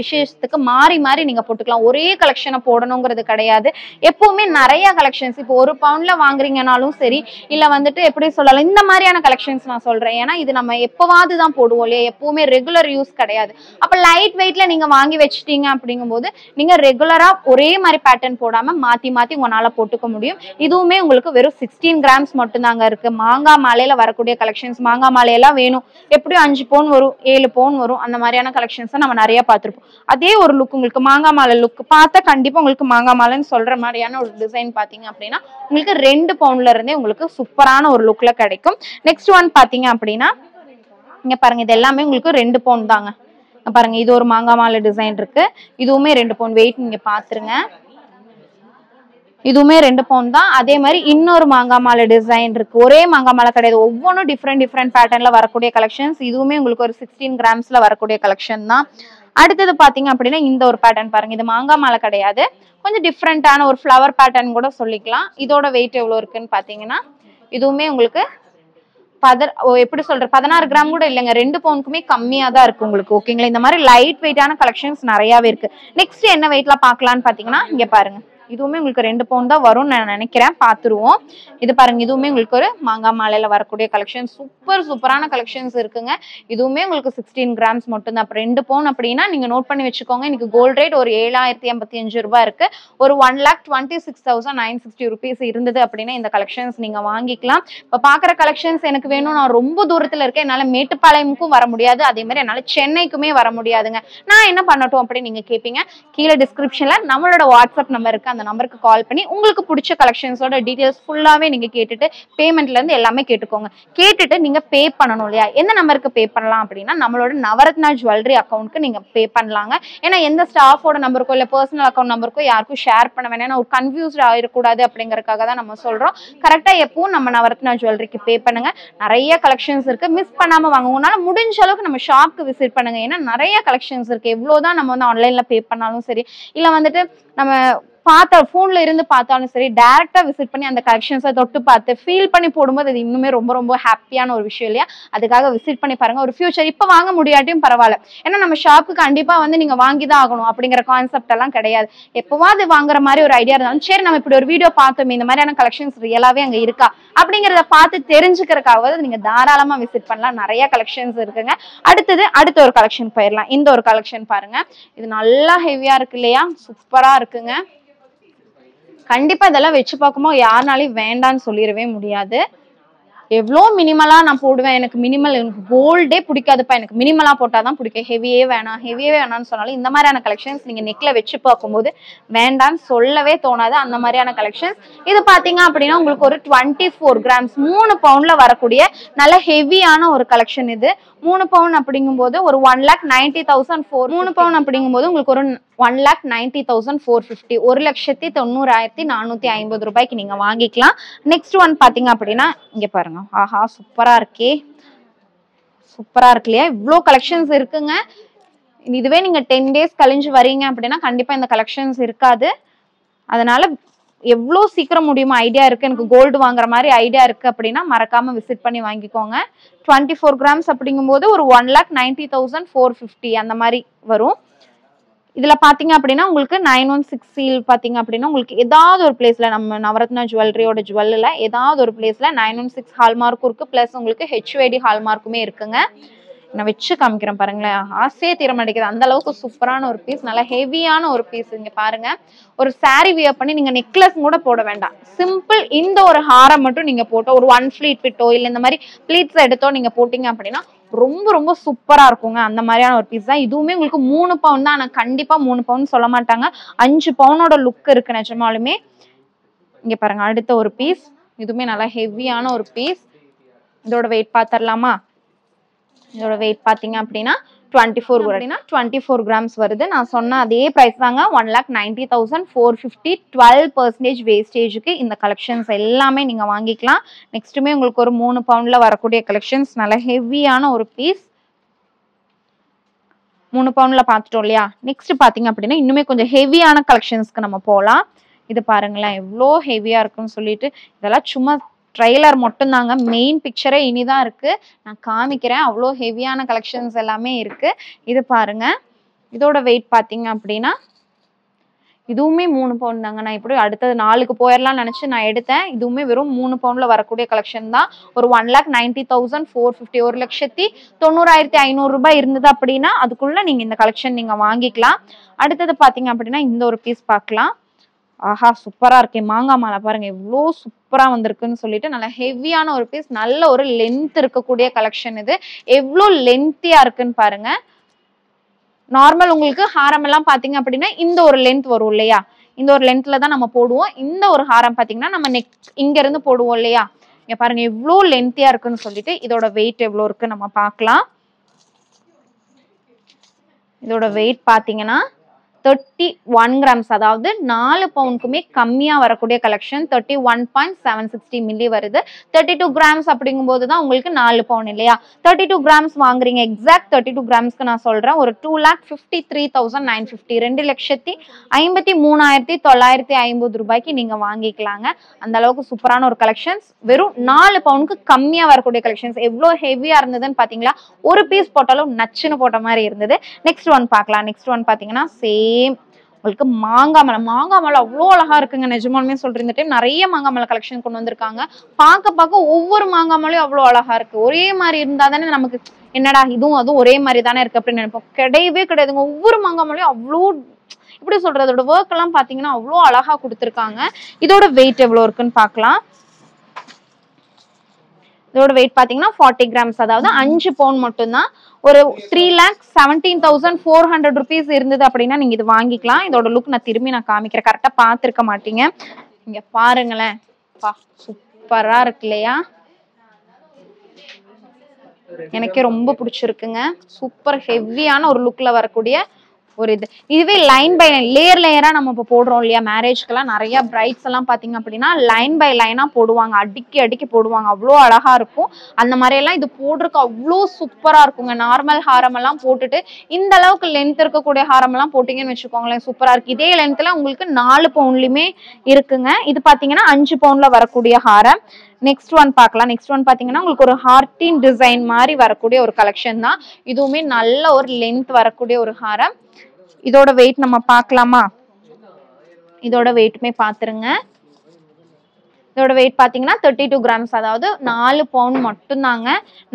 விசேஷத்துக்கு மாறி மாறி நீங்க போட்டுக்கலாம். ஒரே கலெக்ஷனை போடணுங்கிறது கிடையாது. எப்பவுமே நிறைய கலெக்ஷன்ஸ், இப்போ 1 பவுண்ட்ல வாங்குறீங்கனாலும் சரி, இல்ல வந்துட்டு எப்படி சொல்லலாம், இந்த மாதிரியான கலெக்ஷன்ஸ் நான் சொல்றேன். ஏன்னா இது நம்ம எப்பவாவது தான் போடுவோம் இல்லையா, எப்பவுமே ரெகுலர் யூஸ் கிடையாது. அப்ப லைட் வெயிட்ல நீங்க வாங்கி வச்சுட்டீங்க அப்படிங்கும்போது நீங்க ரெகுலரா ஒரே மாதிரி பேட்டர்ன் போடாம மாத்தி மாத்தி உங்களால போட்டுக்க முடியும். இதுவுமே உங்களுக்கு வெறும் 16 கிராம்ஸ் மட்டும் தாங்க இருக்கு. மாங்காய் மாலையில வரக்கூடிய கலெக்ஷன்ஸ், மாங்காய் மாலையெல்லாம் வேணும் எப்படியும் 5 பவுன் வரும், 7 பவுன் வரும், அந்த மாதிரியான கலெக்ஷன்ஸ் நம்ம நிறைய பார்த்திருப்போம். அதே ஒரு லுக் உங்களுக்கு மாங்காய் மாலை லுக் பார்த்தா கண்டிப்பா உங்களுக்கு மாங்காய் மாலைன்னு சொல்ற மாதிரியான ஒரு டிசைன் பாத்தீங்க அப்படின்னா உங்களுக்கு 2 பவுண்ட்ல இருந்தே உங்களுக்கு சூப்பரான ஒரு லுக்ல கிடைக்கும். நெக்ஸ்ட் ஒன் பாத்தீங்க அப்படின்னா இங்க பாருங்க, இது எல்லாமே உங்களுக்கு 2 பவுண்ட் தாங்க. பாருங்க, இது ஒரு மாங்காய் மாலை டிசைன் இருக்கு, இதுவுமே 2 பவுண்ட் வெயிட் நீங்க பாத்துருங்க. இதுவுமே 2 பவுண்ட் தான். அதே மாதிரி இன்னொரு மாங்காய் மாலை டிசைன் இருக்கு, ஒரே மாங்காய் மாலை கிடையாது, ஒவ்வொன்றும் டிஃப்ரெண்ட் பேட்டர்ன்ல வரக்கூடிய கலெக்ஷன்ஸ். இதுவுமே உங்களுக்கு ஒரு 16 கிராம்ஸ்ல வரக்கூடிய கலெக்ஷன் தான். அடுத்தது பாத்தீங்க அப்படின்னா இந்த ஒரு பேட்டர்ன் பாருங்க, இது மாங்காய் மாலை கிடையாது, கொஞ்சம் டிஃப்ரெண்டான ஒரு ஃப்ளவர் பேட்டர்ன் கூட சொல்லிக்கலாம். இதோட வெயிட் எவ்வளவு இருக்குன்னு பாத்தீங்கன்னா இதுவுமே உங்களுக்கு எப்படி சொல்ற 16 கிராம் கூட இல்லைங்க, 2 பவுண்டுக்குமே கம்மியா தான் இருக்கு உங்களுக்கு. ஓகேங்களா, இந்த மாதிரி லைட் வெயிட்டான கலெக்ஷன்ஸ் நிறையவே இருக்கு. நெக்ஸ்ட் என்ன வெயிட்ல பாக்கலாம்னு பாத்தீங்கன்னா இங்க பாருங்க, இதுவுமே உங்களுக்கு 2 பவுண்ட் தான் வரும்னு நான் நினைக்கிறேன், பாத்துருவோம். இது பாருங்க, இதுவுமே உங்களுக்கு ஒரு மாங்காய் மாலையில வரக்கூடிய கலெக்ஷன், சூப்பரான கலெக்ஷன்ஸ் இருக்குங்க. இதுவுமே உங்களுக்கு 16 கிராம்ஸ் மட்டும் தான். 2 பவுண்ட் அப்படின்னா நீங்க நோட் பண்ணி வச்சுக்கோங்க. இன்னைக்கு கோல்ட் ரேட் ஒரு 7,085 ரூபாய் இருக்கு. ஒரு 1,26,960 rupees இருந்தது அப்படின்னா இந்த கலெக்ஷன்ஸ் நீங்க வாங்கிக்கலாம். இப்ப பாக்குற கலெக்ஷன்ஸ் எனக்கு வேணும், நான் ரொம்ப தூரத்துல இருக்கேன், என்னால மேட்டுப்பாளையமுக்கும் வர முடியாது, அதே மாதிரி என்னால சென்னைக்குமே வர முடியாதுங்க, நான் என்ன பண்ணட்டும் அப்படின்னு நீங்க கேட்பீங்க. கீழே டிஸ்கிரிப்ஷன்ல நம்மளோட வாட்ஸ்அப் நம்பர் இருக்கு, அந்த நம்பருக்கு கால் பண்ணி உங்களுக்கு பிடிச்ச கலெக்ஷன்ஸோட டீடைல்ஸ் ஃபுல்லாவே நீங்க கேட்டுட்டு பேமெண்ட்ல இருந்து எல்லாமே கேட்டுக்கோங்க. கேட்டுட்டு நீங்க பே பண்ணணும் இல்லையா? எந்த நம்பருக்கு பே பண்ணலாம் அப்படின்னா நம்மளோட நவரத்னா ஜுவல்லரி அக்கௌண்ட்க்கு நீங்க பே பண்ணலாங்க. ஏன்னா எந்த ஸ்டாஃபோட நம்பருக்கோ இல்ல பர்சனல் அக்கௌண்ட் நம்பருக்கோ யாருக்கும் ஷேர் பண்ண வேணாம், ஒரு கன்ஃபியூஸ்ட் ஆயிடக்கூடாது அப்படிங்கறதுக்காக தான் நம்ம சொல்றோம். கரெக்டா எப்பவும் நம்ம நவரத்னா ஜுவல்லரிக்கு பே பண்ணுங்க. நிறைய கலெக்ஷன்ஸ் இருக்கு, மிஸ் பண்ணாம வாங்க. உங்களால முடிஞ்ச அளவுக்கு நம்ம ஷாப்க்கு விசிட் பண்ணுங்க. ஏன்னா நிறைய கலெக்ஷன்ஸ் இருக்கு. எவ்வளவுதான் நம்ம வந்து ஆன்லைன்ல பே பண்ணாலும் சரி, இல்ல வந்துட்டு நம்ம போன்ல இருந்து பார்த்தாலும் சரி, டைரக்டா விசிட் பண்ணி அந்த கலெக்ஷன்ஸை தொட்டு பார்த்து ஃபீல் பண்ணி போடும்போது அது இன்னுமே ரொம்ப ரொம்ப ஹாப்பியான ஒரு விஷயம் இல்லையா? அதுக்காக விசிட் பண்ணி பாருங்க. ஒரு ஃபியூச்சர் இப்ப வாங்க முடியாட்டியும் பரவாயில்ல, ஏன்னா நம்ம ஷாப்புக்கு கண்டிப்பா வந்து நீங்க வாங்கிதான் ஆகணும் அப்படிங்கிற கான்செப்ட் எல்லாம் கிடையாது. எப்பவாது வாங்குற மாதிரி ஒரு ஐடியா இருந்தாலும் சரி, நம்ம இப்படி ஒரு வீடியோ பார்த்தோம், இந்த மாதிரியான கலெக்ஷன்ஸ் ரியலாவே அங்க இருக்கா அப்படிங்கறத பார்த்து தெரிஞ்சுக்கிறதுக்காக நீங்க தாராளமா விசிட் பண்ணலாம். நிறைய கலெக்ஷன்ஸ் இருக்குங்க. அடுத்த ஒரு கலெக்ஷன் போயிடலாம். இந்த ஒரு கலெக்ஷன் பாருங்க, இது நல்லா ஹெவியா இருக்கு இல்லையா? சூப்பரா இருக்குங்க. கண்டிப்பா இதெல்லாம் வச்சு பார்க்கும்போது யாருனாலையும் வேண்டான்னு சொல்லிடவே முடியாது. எவ்வளோ மினிமலா நான் போடுவேன், எனக்கு மினிமல், எனக்கு கோல்டே பிடிக்காதுப்பா, எனக்கு மினிமலா போட்டாதான் பிடிக்கும், ஹெவியே வேணாம்னு சொன்னாலும் இந்த மாதிரியான கலெக்ஷன்ஸ் நீங்க நெக்ல வச்சு பார்க்கும்போது வேண்டான்னு சொல்லவே தோணாது. அந்த மாதிரியான கலெக்ஷன்ஸ் இது பாத்தீங்க அப்படின்னா உங்களுக்கு ஒரு 24 கிராம்ஸ் 3 பவுண்ட்ல வரக்கூடிய நல்ல ஹெவியான ஒரு கலெக்ஷன். இது 3 பவுண்ட் அப்படிங்கும்போது ஒரு 1,90,000 3 பவுண்ட் அப்படிங்கும்போது உங்களுக்கு ஒரு 1,90,450 1,90,450 ரூபாய்க்கு நீங்க வாங்கிக்கலாம். நெக்ஸ்ட் ஒன் பாத்தீங்க அப்படின்னா இங்க பாருங்க, ஆஹா சூப்பரா இருக்கே, சூப்பரா இருக்கு இல்லையா? இவ்வளோ கலெக்ஷன்ஸ் இருக்குங்க. இதுவே நீங்க 10 டேஸ் கழிஞ்சு வரீங்க அப்படின்னா கண்டிப்பா இந்த கலெக்ஷன்ஸ் இருக்காது. அதனால எவ்வளோ சீக்கிரம் முடியுமோ ஐடியா இருக்கு, எனக்கு கோல்டு வாங்குற மாதிரி ஐடியா இருக்கு அப்படின்னா மறக்காம விசிட் பண்ணி வாங்கிக்கோங்க. 24 கிராம்ஸ் அப்படிங்கும்போது ஒரு 1,90,450 அந்த மாதிரி வரும். இதுல பாத்தீங்க அப்படின்னா உங்களுக்கு 916 சீல் பாத்தீங்க அப்படின்னா உங்களுக்கு ஏதாவது ஒரு பிளேஸ்ல நம்ம நவரத்னா ஜுவல்லரியோட ஜுவல்ல ஏதாவது ஒரு பிளேஸ்ல 916 ஹால்மார்க்கும் இருக்கு, பிளஸ் உங்களுக்கு HUID ஹால்மார்க்குமே இருக்குங்க. நான் வச்சு காமிக்கிறேன் பாருங்களேன், ஆசையே தீர மாட்டேங்குது, அந்த அளவுக்கு சூப்பரான ஒரு பீஸ், நல்லா ஹெவியான ஒரு பீஸ். இங்க பாருங்க, ஒரு சாரி வியர் பண்ணி நீங்க நெக்லஸ் கூட போட வேண்டாம், சிம்பிள் இந்த ஒரு ஹாரம் மட்டும் நீங்க போட்டோ, ஒரு 1 ஃபிளீட் விட்டோ இல்ல இந்த மாதிரி பிளீட்ஸ் எடுத்தோ நீங்க போட்டீங்க அப்படின்னா ரொம்ப ரொம்ப சூப்பரா இருக்குங்க. அந்த மாதிரியான ஒரு பீஸ் தான். இதுவுமே உங்களுக்கு 3 பவுண்ட் தான், ஆனா கண்டிப்பா 3 பவுண்ட் சொல்ல மாட்டாங்க, 5 பவுனோட லுக் இருக்கு நிஜமாலுமே. இங்க பாருங்க அடுத்த ஒரு பீஸ், இதுவுமே நல்லா ஹெவியான ஒரு பீஸ். இதோட வெயிட் பாத்திரலாமா? இதோட வெயிட் பாத்தீங்க அப்படின்னா 24 கிராம்ஸ் வருது. நான் சொன்ன அதே பிரைஸ் தாங்க, 1,90,450. 12% வேஸ்டேஜுக்கு இந்த கலெக்ஷன்ஸ் எல்லாமே நீங்க வாங்கிக்கலாம். நெக்ஸ்ட்டுமே உங்களுக்கு ஒரு 3 பவுண்ட்ல வரக்கூடிய கலெக்ஷன்ஸ், நல்ல ஹெவியான ஒரு பீஸ். 3 பவுண்ட்ல பார்த்துட்டோம் இல்லையா? நெக்ஸ்ட் பாத்தீங்க அப்படின்னா இன்னுமே கொஞ்சம் ஹெவியான கலெக்ஷன்ஸ்க்கு நம்ம போகலாம். இது பாருங்களேன் எவ்வளோ ஹெவியா இருக்குன்னு சொல்லிட்டு. இதெல்லாம் சும்மா ட்ரெய்லர் மட்டும் தாங்க, மெயின் பிக்சரே இனிதான் இருக்கு, நான் காமிக்கிறேன். அவ்வளோ ஹெவியான கலெக்ஷன்ஸ் எல்லாமே இருக்கு. இது பாருங்க, இதோட வெயிட் பாத்தீங்க அப்படின்னா இதுவுமே 3 பவுண்ட் தாங்க. நான் இப்படி அடுத்தது 4க்கு போயிடலாம்னு நினைச்சு நான் எடுத்தேன். இதுவுமே வெறும் 3 பவுண்ட்ல வரக்கூடிய கலெக்ஷன் தான். ஒரு 1,90,450 1,90,500 ரூபாய் இருந்தது அப்படின்னா அதுக்குள்ள நீங்க இந்த கலெக்ஷன் நீங்க வாங்கிக்கலாம். அடுத்தது பாத்தீங்க அப்படின்னா இந்த ஒரு பீஸ் பார்க்கலாம். ஆஹா சூப்பரா இருக்கே, மாங்காய் மாலை பாருங்க எவ்வளோ சூப்பரா வந்திருக்குன்னு சொல்லிட்டு. நல்ல ஹெவியான ஒரு பீஸ், நல்ல ஒரு லென்த் இருக்கக்கூடிய கலெக்ஷன். இது எவ்வளோ லென்த்தியா இருக்குன்னு பாருங்க. நார்மல் உங்களுக்கு ஹாரம் எல்லாம் பாத்தீங்க அப்படின்னா இந்த ஒரு லென்த் வரும் இல்லையா? இந்த ஒரு லென்த்ல தான் நம்ம போடுவோம். இந்த ஒரு ஹாரம் பாத்தீங்கன்னா நம்ம நெக் இங்க இருந்து போடுவோம் இல்லையா? இங்க பாருங்க எவ்வளோ லென்த்தியா இருக்குன்னு சொல்லிட்டு. இதோட வெயிட் எவ்வளோ இருக்கு நம்ம பார்க்கலாம். இதோட வெயிட் பாத்தீங்கன்னா 31 கிராம்ஸ், அதாவது 4 பவுண்டுக்குமே கம்மியா வரக்கூடிய கலெக்ஷன். 31.760 மில்லி வருது. 32 கிராம்ஸ் அப்படிங்கும்போது தான் உங்களுக்கு 4 பவுண்ட் இல்லையா? 32 கிராம்ஸ் வாங்குறீங்க, எக்ஸாக்ட் 32 கிராம்ஸ்க்கு நான் சொல்றேன், ஒரு 2,53,950 2,53,950 ரூபாய்க்கு நீங்க வாங்கிக்கலாங்க. அந்த அளவுக்கு சூப்பரான ஒரு கலெக்ஷன்ஸ். வெறும் 4 பவுண்டுக்கு கம்மியா வரக்கூடிய கலெக்ஷன்ஸ். எவ்வளவு ஹெவியா இருந்ததுன்னு பாத்தீங்களா? ஒரு பீஸ் போட்டாலும் நச்சுன்னு போட்ட மாதிரி இருந்தது. நெக்ஸ்ட் ஒன் பார்க்கலாம். நெக்ஸ்ட் ஒன் பாத்தீங்கன்னா உங்களுக்கு மாங்காய் மலை அவ்வளோ அழகா இருக்குங்க. நிஜமாலுமே சொல்றேன், இந்த டைம் நிறைய மாங்காய் மலை கலெக்ஷன் கொண்டு வந்திருக்காங்க. பார்க்க ஒவ்வொரு மாங்காய் மலையும் அவ்வளோ அழகா இருக்கு. ஒரே மாதிரி இருந்தா தானே நமக்கு என்னடா இதுவும் அதுவும் ஒரே மாதிரி தானே இருக்கு அப்படின்னு நினைப்போம். கிடையவே கிடையாதுங்க. ஒவ்வொரு மாங்காய் மலையும் அவ்வளோ எப்படி சொல்றது, அதோட ஒர்க் எல்லாம் பாத்தீங்கன்னா அவ்வளோ அழகா கொடுத்துருக்காங்க. இதோட வெயிட் எவ்வளோ இருக்குன்னு பார்க்கலாம். இதோட வெயிட் பாத்தீங்கன்னா 40 கிராம்ஸ், அதாவது 5 பவுன் மட்டும் தான். ஒரு 3,17,400 rupees இருந்தது அப்படின்னா நீங்க இது வாங்கிக்கலாம். இதோட லுக் நான் திரும்பி காமிக்கிறேன், கரெக்டா பாத்துருக்க மாட்டீங்க. இங்க பாருங்களேன், சூப்பரா இருக்கு இல்லையா? எனக்கே ரொம்ப பிடிச்சிருக்குங்க. சூப்பர் ஹெவியான ஒரு லுக்ல வரக்கூடிய ஒரு இதுவே லைன் பை லைன் லேயர் லேயரா நம்ம இப்போ போடுறோம் இல்லையா? மேரேஜ்க்கெல்லாம் நிறைய பிரைட்ஸ் எல்லாம் பாத்தீங்க அப்படின்னா லைன் பை லைனா போடுவாங்க, அடுக்கி போடுவாங்க, அவ்வளோ அழகா இருக்கும். அந்த மாதிரி எல்லாம் இது போடுறதுக்கு அவ்வளோ சூப்பரா இருக்குங்க. நார்மல் ஹாரம் எல்லாம் போட்டுட்டு இந்த அளவுக்கு லென்த் இருக்கக்கூடிய ஹாரம் எல்லாம் போட்டீங்கன்னு வச்சுக்கோங்களேன், சூப்பரா இருக்கு. இதே லென்த்ல உங்களுக்கு 4 பவுன்லயுமே இருக்குங்க. இது பாத்தீங்கன்னா 5 பவுன்ல வரக்கூடிய ஹாரம். நெக்ஸ்ட் ஒன் பார்க்கலாம். நெக்ஸ்ட் ஒன் பாத்தீங்கன்னா உங்களுக்கு ஒரு ஹார்டின் டிசைன் மாதிரி வரக்கூடிய ஒரு கலெக்ஷன் தான். இதுவுமே நல்ல ஒரு லென்த் வரக்கூடிய ஒரு ஹாரம். இதோட வெயிட் நம்ம பார்க்கலாமா? இதோட வெயிட்டுமே பாத்துருங்க. இதோட வெயிட் பாத்தீங்கன்னா 32 கிராம்ஸ், அதாவது 4 பவுன் மட்டும் தாங்க.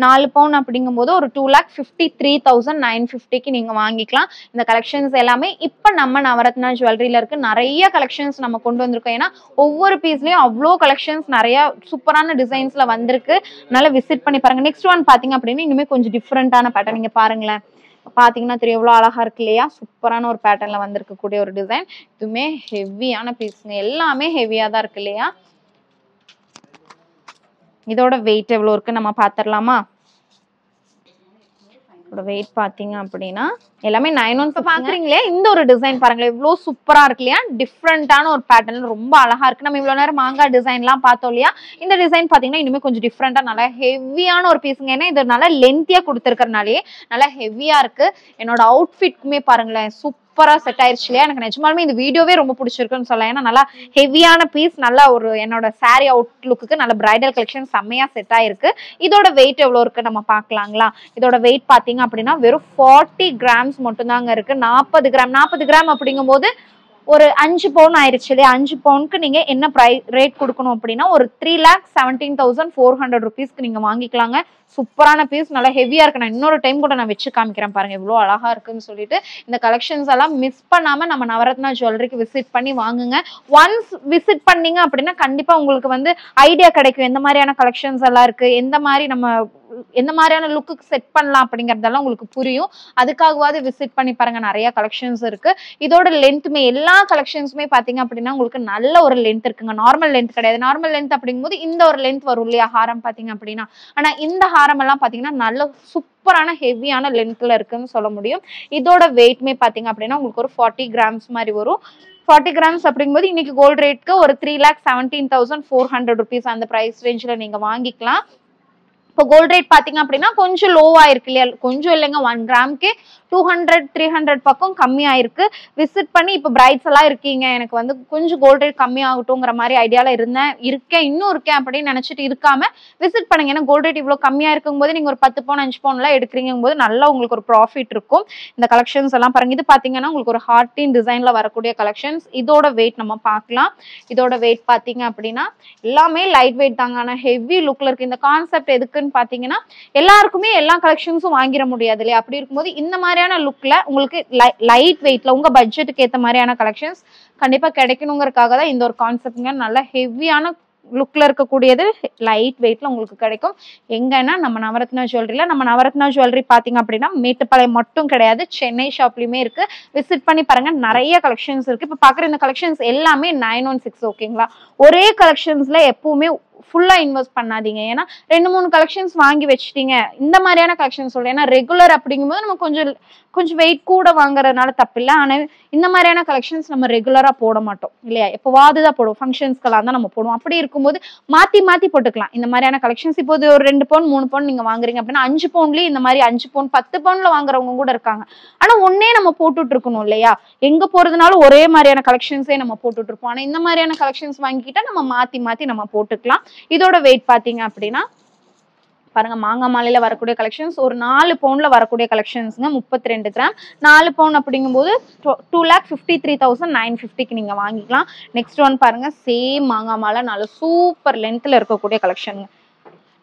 4 பவுன் அப்படிங்கும்போது ஒரு 2,53,950க்கு நீங்க வாங்கிக்கலாம். இந்த கலெக்ஷன்ஸ் எல்லாமே இப்ப நம்ம நவரத்னா ஜுவல்லரியில இருக்கு. நிறைய கலெக்ஷன்ஸ் நம்ம கொண்டு வந்திருக்கோம். ஏன்னா ஒவ்வொரு பீஸ்லயும் அவ்வளோ கலெக்ஷன்ஸ் நிறைய சூப்பரான டிசைன்ஸ்ல வந்திருக்கு. அதனால விசிட் பண்ணி பாருங்க. நெக்ஸ்ட் ஒன் பாத்தீங்க அப்படின்னா இனிமே கொஞ்சம் டிஃப்ரெண்டான பேட்டர்ன். நீங்க பாருங்களேன், பாத்தீங்கன்னா தெரியும் எவ்வளவு அழகா இருக்கு இல்லையா? சூப்பரான ஒரு பேட்டர்ன்ல வந்திருக்கக்கூடிய ஒரு டிசைன். இதுவுமே ஹெவியான பீஸுங்க, எல்லாமே ஹெவியா தான் இருக்கு இல்லையா? இதோட வெயிட் எவ்வளவு இருக்கு நம்ம பாத்திரலாமா? இதோட வெயிட் பாத்தீங்க அப்படின்னா எல்லாமே 9 பாக்குறீங்களே. இந்த ஒரு டிசைன் பாருங்களேன், இவ்வளவு சூப்பரா இருக்கு இல்லையா? டிஃப்ரெண்டான ஒரு பேட்டர்ன், ரொம்ப அழகா இருக்கு. நம்ம இவ்வளவு நேரம் மாங்காய் டிசைன் எல்லாம் பார்த்தோம் இல்லையா? இந்த டிசைன் பாத்தீங்கன்னா இனிமே கொஞ்சம் டிஃப்ரெண்டா நல்லா ஹெவியான ஒரு பீஸுங்க. ஏன்னா இது நல்லா லென்த்தியா கொடுத்துருக்கறனாலே நல்லா ஹெவியா இருக்கு. என்னோட அவுட்ஃபிட்க்குமே பாருங்களேன், சூப்பரா செட் ஆயிருச்சு இல்லையா? எனக்கு நிஜமாலுமே இந்த வீடியோவே ரொம்ப பிடிச்சிருக்குன்னு சொல்லலாம். ஏன்னா நல்லா ஹெவியான பீஸ், நல்லா ஒரு என்னோட சாரி அவுட்லுக்கு நல்ல பிரைடல் கலெக்ஷன் செம்மையா செட் ஆயிருக்கு. இதோட வெயிட் எவ்வளவு இருக்கு நம்ம பாக்கலாங்களா? இதோட வெயிட் பாத்தீங்க அப்படின்னா வெறும் 40 கிராம்ஸ் மட்டும் தாங்க இருக்கு. 40 கிராம் அப்படிங்கும் போது ஒரு 5 பவுன் ஆயிருச்சு இல்லையா? 5 பவுனுக்கு நீங்க என்ன ரேட் கொடுக்கணும் அப்படின்னா ஒரு 3,17,400 rupeesக்கு நீங்க வாங்கிக்கலாங்க. சூப்பரான பீஸ், நல்லா ஹெவியா இருக்கு. நான் இன்னொரு டைம் கூட நான் வச்சு காமிக்கிறேன் பாருங்க, எவ்வளவு அழகா இருக்குன்னு சொல்லிட்டு. இந்த கலெக்ஷன்ஸ் எல்லாம் மிஸ் பண்ணாம நம்ம நவரத்னா ஜுவல்லரிக்கு விசிட் பண்ணி வாங்குங்க. ஒன்ஸ் விசிட் பண்ணீங்க அப்படின்னா கண்டிப்பா உங்களுக்கு ஐடியா கிடைக்கும் எந்த மாதிரியான கலெக்ஷன்ஸ் எல்லாம் இருக்கு, எந்த மாதிரியான லுக்கு செட் பண்ணலாம் அப்படிங்கறதெல்லாம் உங்களுக்கு புரியும். அதுக்காகவாது விசிட் பண்ணி பாருங்க, நிறைய கலெக்ஷன்ஸ் இருக்கு. இதோட லென்த்துமே எல்லா கலெக்ஷன்ஸுமே பாத்தீங்க அப்படின்னா உங்களுக்கு நல்ல ஒரு லென்த் இருக்குங்க. நார்மல் லென்த் கிடையாது. நார்மல் லென்த் அப்படிங்கும்போது இந்த ஒரு லென்த் வரும் இல்லையா ஹாரம் பாத்தீங்க அப்படின்னா? ஆனா இந்த ஹாரம் எல்லாம் பாத்தீங்கன்னா நல்ல சூப்பரான ஹெவியான லென்த்ல இருக்குன்னு சொல்ல முடியும். இதோட வெயிட்மே பாத்தீங்க அப்படின்னா உங்களுக்கு ஒரு 40 கிராம்ஸ் மாதிரி வரும். 40 கிராம்ஸ் அப்படிங்கும்போது இன்னைக்கு கோல்ட் ரேட்க்கு ஒரு 3,17,400 rupees அந்த பிரைஸ் ரேஞ்ச்ல நீங்க வாங்கிக்கலாம். இப்போ கோல்ட் ரேட் பாத்தீங்க அப்படின்னா கொஞ்சம் லோவா இருக்கு இல்லையா? கொஞ்சம் இல்லைங்க, 1 கிராம்க்கு 200-300 பக்கம் கம்மி ஆயிருக்கு. விசிட் பண்ணி இப்போ பிரைட்ஸ் எல்லாம் இருக்கீங்க, எனக்கு கொஞ்சம் கோல்ட் ரேட் கம்மி ஆகட்டும்ங்கிற மாதிரி ஐடியால இருக்கேன் இன்னும் இருக்கேன் அப்படின்னு நினைச்சிட்டு இருக்காம விசிட் பண்ணுங்க. ஏன்னா கோல்ட் ரேட் இவ்வளவு கம்மியா இருக்கும் போது நீங்க ஒரு 10 பவுன் 5 பவுன் எல்லாம் எடுக்கிறீங்க போது நல்லா உங்களுக்கு ஒரு ப்ராஃபிட் இருக்கும். இந்த கலெக்ஷன்ஸ் எல்லாம் பாருங்க. இது பாத்தீங்கன்னா உங்களுக்கு ஒரு ஹார்டின் டிசைன்ல வரக்கூடிய கலெக்ஷன்ஸ். இதோட வெயிட் நம்ம பார்க்கலாம். இதோட வெயிட் பாத்தீங்க அப்படின்னா எல்லாமே லைட் வெயிட் தாங்க, ஆனா ஹெவி லுக்ல இருக்கு. இந்த கான்செப்ட் எதுக்குன்னு பாத்தீங்கன்னா எல்லாருக்குமே எல்லா கலெக்ஷன்ஸும் வாங்கிட முடியாது இல்லையா? அப்படி இருக்கும்போது இந்த மாதிரியான லுக்ல உங்களுக்கு லைட் வெயிட்ல உங்க பட்ஜெட்டுக்கு ஏத்த மாதிரியான கலெக்ஷன்ஸ் கண்டிப்பா கிடைக்கணுங்கிறதுக்காக தான் இந்த ஒரு கான்செப்ட்ங்க. நல்ல ஹெவியான லுக்ல இருக்கக்கூடியது லைட் வெயிட்ல உங்களுக்கு கிடைக்கும். எங்கன்னா நம்ம நவரத்னா ஜுவல்லரியில. நம்ம நவரத்னா ஜுவல்லரி பாத்தீங்க அப்படின்னா மேட்டுப்பாளையம் மட்டும் கிடையாது, சென்னை ஷாப்லயுமே இருக்கு. விசிட் பண்ணி பாருங்க, நிறைய கலெக்ஷன்ஸ் இருக்கு. இப்ப பாக்குற இந்த கலெக்ஷன்ஸ் எல்லாமே 916 ஓகேங்களா? ஒரே கலெக்ஷன்ஸ்ல எப்பவுமே ஃபுல்லா இன்வெஸ்ட் பண்ணாதீங்க. ஏன்னா 2-3 கலெக்ஷன்ஸ் வாங்கி வச்சுட்டீங்க. இந்த மாதிரியான கலெக்ஷன்ஸ் சொல்றேன். ஏன்னா ரெகுலர் அப்படிங்கும்போது நம்ம கொஞ்சம் வெயிட் கூட வாங்குறதுனால தப்பு இல்லை. ஆனா இந்த மாதிரியான கலெக்ஷன்ஸ் நம்ம ரெகுலரா போட மாட்டோம் இல்லையா? எப்போவாதுதான் போடுவோம், ஃபங்க்ஷன்ஸ்க்கெல்லாம் தான் நம்ம போடுவோம். அப்படி இருக்கும்போது மாத்தி போட்டுக்கலாம் இந்த மாதிரியான கலெக்ஷன்ஸ். இப்போ ஒரு 2 பவுன் 3 பவுன் நீங்க வாங்குறீங்க அப்படின்னா 5 பவுன்லயே இந்த மாதிரி 5 பவுன் 10 பவுன்ல வாங்குறவங்க கூட இருக்காங்க. ஆனா ஒன்னே நம்ம போட்டுட்டு இருக்கணும் இல்லையா? எங்க போறதுனாலும் ஒரே மாதிரியான கலெக்ஷன்ஸே நம்ம போட்டுட்டு இருப்போம். ஆனா இந்த மாதிரியான கலெக்ஷன்ஸ் வாங்கிக்கிட்டா நம்ம மாத்தி நம்ம போட்டுக்கலாம். இதோட வெயிட் பாத்தீங்க அப்படின்னா பாருங்க, மாங்காய் மாலையில வரக்கூடிய கலெக்ஷன்ஸ் ஒரு 4 பவுன்ல வரக்கூடிய கலெக்ஷன்ஸ்ங்க. 32 கிராம் 4 பவுன் அப்படிங்கும்போது 2,53,950க்கு நீங்க வாங்கிக்கலாம். நெக்ஸ்ட் ஒன் பாருங்க, சேம் மாங்காய் மாலை நல்ல சூப்பர் லென்த்ல இருக்கக்கூடிய கலெக்ஷனுங்க.